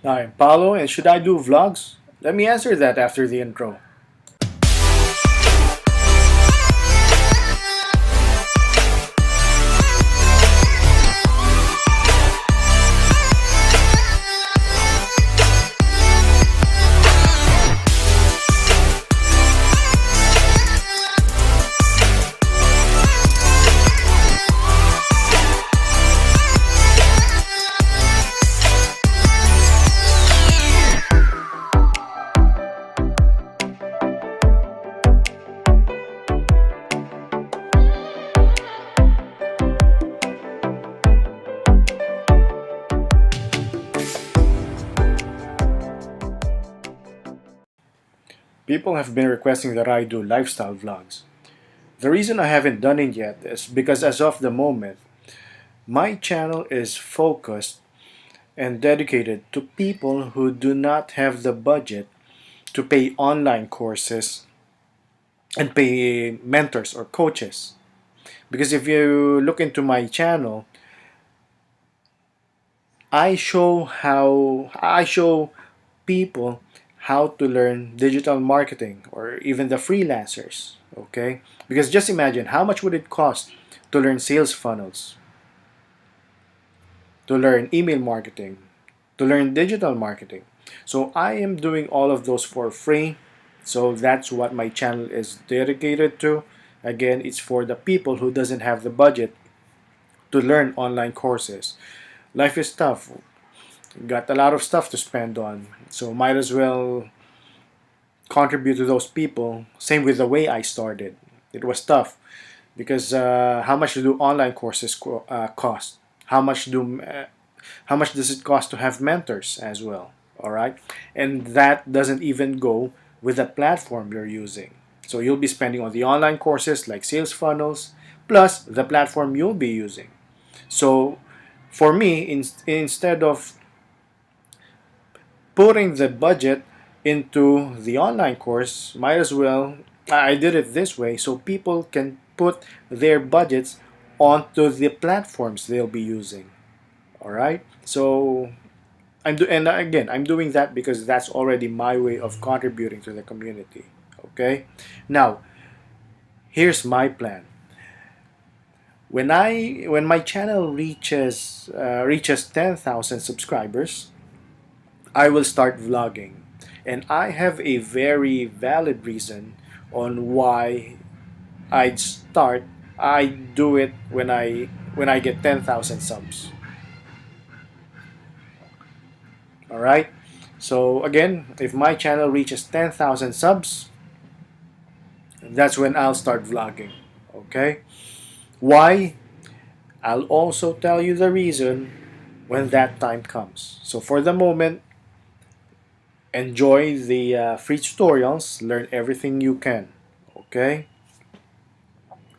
I'm Paulo, and should I do vlogs? Let me answer that after the intro. People have been requesting that I do lifestyle vlogs. The reason I haven't done it yet is because as of the moment, my channel is focused and dedicated to people who do not have the budget to pay online courses and pay mentors or coaches. Because if you look into my channel, I show people how to learn digital marketing or even the freelancers, okay? Because just imagine how much would it cost to learn sales funnels, to learn email marketing, to learn digital marketing. So I am doing all of those for free. So that's what my channel is dedicated to. Again, it's for the people who doesn't have the budget to learn online courses. Life is tough. Got a lot of stuff to spend on. So might as well contribute to those people. Same with the way I started. It was tough because how much do online courses cost? How much do how much does it cost to have mentors as well? All right, and that doesn't even go with the platform you're using. So you'll be spending on the online courses like sales funnels plus the platform you'll be using. So for me, instead of putting the budget into the online course, might as well I did it this way so people can put their budgets onto the platforms they'll be using. All right, so and again, I'm doing that because that's already my way of contributing to the community. Okay, now here's my plan. When my channel reaches 10,000 subscribers, I will start vlogging. And I have a very valid reason on why I'd start. I do it when I get 10,000 subs. All right? So again, if my channel reaches 10,000 subs, that's when I'll start vlogging. Okay? Why? I'll also tell you the reason when that time comes. So for the moment, enjoy the free tutorials, learn everything you can, okay?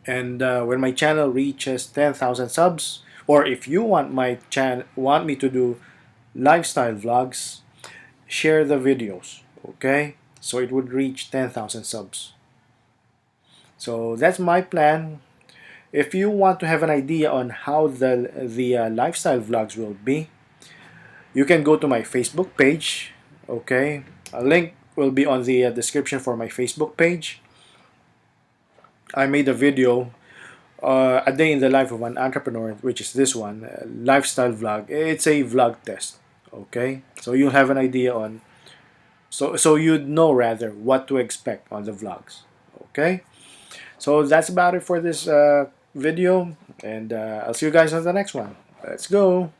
And when my channel reaches 10,000 subs, or if you want me to do lifestyle vlogs, share the videos, okay? So it would reach 10,000 subs. So that's my plan. If you want to have an idea on how the lifestyle vlogs will be, you can go to my Facebook page. Okay, a link will be on the description for my Facebook page. I made a video, a day in the life of an entrepreneur, which is this one, lifestyle vlog. It's a vlog test. Okay, so you'll have an idea on, so you'd know rather what to expect on the vlogs. Okay, so that's about it for this video, and I'll see you guys on the next one. Let's go.